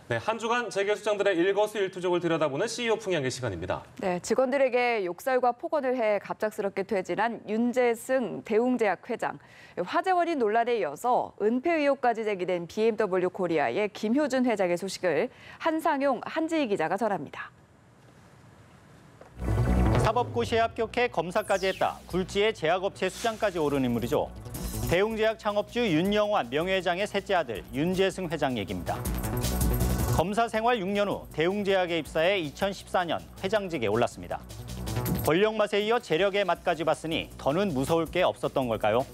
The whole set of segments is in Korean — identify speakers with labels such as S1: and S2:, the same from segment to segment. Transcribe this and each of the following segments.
S1: 네, 한 주간 재계수장들의 일거수일투족을 들여다보는 CEO 풍향의 시간입니다.
S2: 네, 직원들에게 욕설과 폭언을 해 갑작스럽게 퇴진한 윤재승 대웅제약 회장. 화재 원인 논란에 이어서 은폐 의혹까지 제기된 BMW 코리아의 김효준 회장의 소식을 한상용 한지희 기자가 전합니다.
S3: 사법고시에 합격해 검사까지 했다. 굴지의 제약업체 수장까지 오른 인물이죠. 대웅제약 창업주 윤영환 명예회장의 셋째 아들 윤재승 회장 얘기입니다. 검사 생활 6년 후 대웅제약에 입사해 2014년 회장직에 올랐습니다. 권력 맛에 이어 재력의 맛까지 봤으니 더는 무서울 게 없었던 걸까요?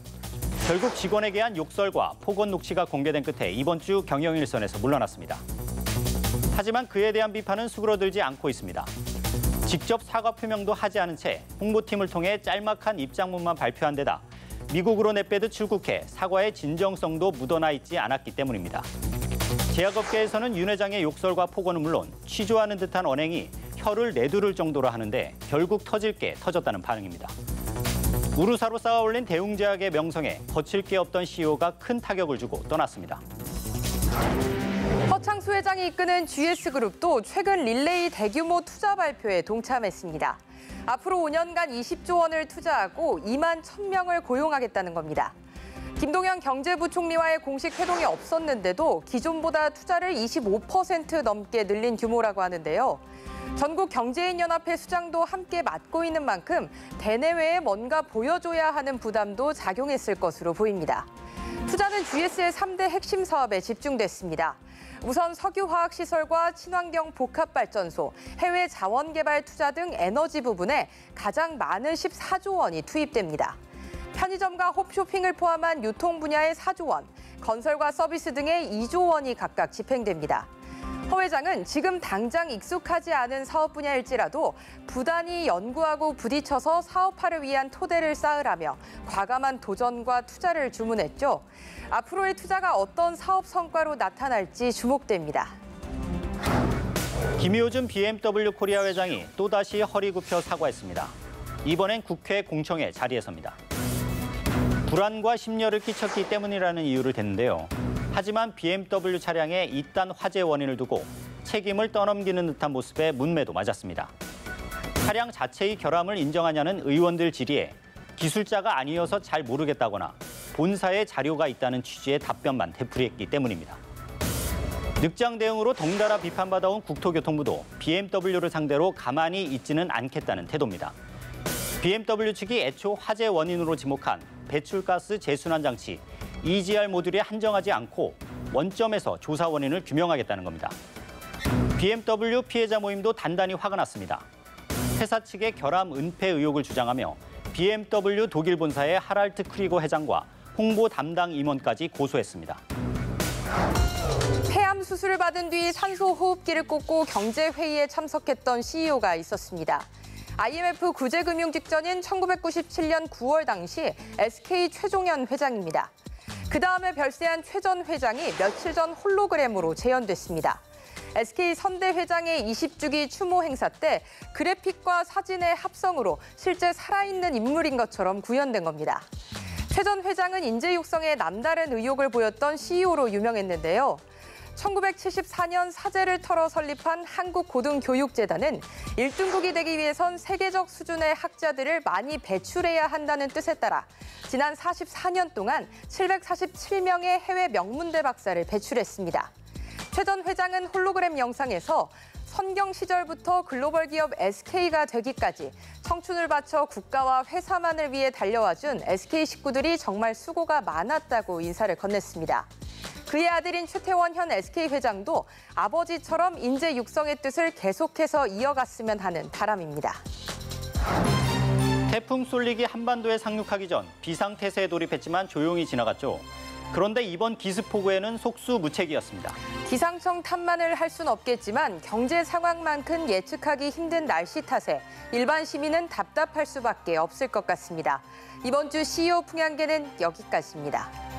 S3: 결국 직원에게 한 욕설과 폭언 녹취가 공개된 끝에 이번 주 경영일선에서 물러났습니다. 하지만 그에 대한 비판은 수그러들지 않고 있습니다. 직접 사과 표명도 하지 않은 채 홍보팀을 통해 짤막한 입장문만 발표한 데다 미국으로 내빼듯 출국해 사과의 진정성도 묻어나 있지 않았기 때문입니다. 제약업계에서는 윤 회장의 욕설과 폭언은 물론 취조하는 듯한 언행이 혀를 내두를 정도로 하는데 결국 터질 게 터졌다는 반응입니다. 우루사로 쌓아올린 대웅제약의 명성에 거칠 게 없던 CEO가 큰 타격을 주고 떠났습니다.
S4: 허창수 회장이 이끄는 GS그룹도 최근 릴레이 대규모 투자 발표에 동참했습니다. 앞으로 5년간 20조 원을 투자하고 2만 1,000명을 고용하겠다는 겁니다. 김동연 경제부총리와의 공식 회동이 없었는데도 기존보다 투자를 25% 넘게 늘린 규모라고 하는데요. 전국경제인연합회 수장도 함께 맡고 있는 만큼 대내외에 뭔가 보여줘야 하는 부담도 작용했을 것으로 보입니다. 투자는 GS의 3대 핵심 사업에 집중됐습니다. 우선 석유화학시설과 친환경 복합발전소, 해외 자원개발 투자 등 에너지 부분에 가장 많은 14조 원이 투입됩니다. 편의점과 홈쇼핑을 포함한 유통 분야의 4조 원, 건설과 서비스 등의 2조 원이 각각 집행됩니다. 허 회장은 지금 당장 익숙하지 않은 사업 분야일지라도 부단히 연구하고 부딪혀서 사업화를 위한 토대를 쌓으라며 과감한 도전과 투자를 주문했죠. 앞으로의 투자가 어떤 사업 성과로 나타날지 주목됩니다.
S3: 김효준 BMW 코리아 회장이 또다시 허리 굽혀 사과했습니다. 이번엔 국회 공청회 자리에서입니다. 불안과 심려를 끼쳤기 때문이라는 이유를 댔는데요. 하지만 BMW 차량의 이딴 화재 원인을 두고 책임을 떠넘기는 듯한 모습에 문매도 맞았습니다. 차량 자체의 결함을 인정하냐는 의원들 질의에 기술자가 아니어서 잘 모르겠다거나 본사에 자료가 있다는 취지의 답변만 되풀이했기 때문입니다. 늑장 대응으로 덩달아 비판받아온 국토교통부도 BMW를 상대로 가만히 있지는 않겠다는 태도입니다. BMW 측이 애초 화재 원인으로 지목한 배출가스 재순환 장치 EGR 모듈에 한정하지 않고 원점에서 조사 원인을 규명하겠다는 겁니다. BMW 피해자 모임도 단단히 화가 났습니다. 회사 측의 결함 은폐 의혹을 주장하며 BMW 독일 본사의 하랄트 크리거 회장과 홍보 담당 임원까지 고소했습니다.
S4: 폐암 수술을 받은 뒤 산소 호흡기를 꽂고 경제회의에 참석했던 CEO가 있었습니다. IMF 구제금융 직전인 1997년 9월 당시 SK 최종현 회장입니다. 그 다음에 별세한 최 전 회장이 며칠 전 홀로그램으로 재연됐습니다. SK 선대 회장의 20주기 추모 행사 때 그래픽과 사진의 합성으로 실제 살아있는 인물인 것처럼 구현된 겁니다. 최 전 회장은 인재 육성에 남다른 의욕을 보였던 CEO로 유명했는데요. 1974년 사재를 털어 설립한 한국고등교육재단은 1등국이 되기 위해선 세계적 수준의 학자들을 많이 배출해야 한다는 뜻에 따라 지난 44년 동안 747명의 해외 명문대 박사를 배출했습니다. 최 전 회장은 홀로그램 영상에서 선경 시절부터 글로벌 기업 SK가 되기까지 청춘을 바쳐 국가와 회사만을 위해 달려와준 SK 식구들이 정말 수고가 많았다고 인사를 건넸습니다. 그의 아들인 최태원 현 SK 회장도 아버지처럼 인재 육성의 뜻을 계속해서 이어갔으면 하는 바람입니다.
S3: 태풍 쏠리기 한반도에 상륙하기 전 비상태세에 돌입했지만 조용히 지나갔죠. 그런데 이번 기습폭우에는 속수무책이었습니다.
S4: 기상청 탓만을 할 수는 없겠지만 경제 상황만큼 예측하기 힘든 날씨 탓에 일반 시민은 답답할 수밖에 없을 것 같습니다. 이번 주 CEO 풍향계는 여기까지입니다.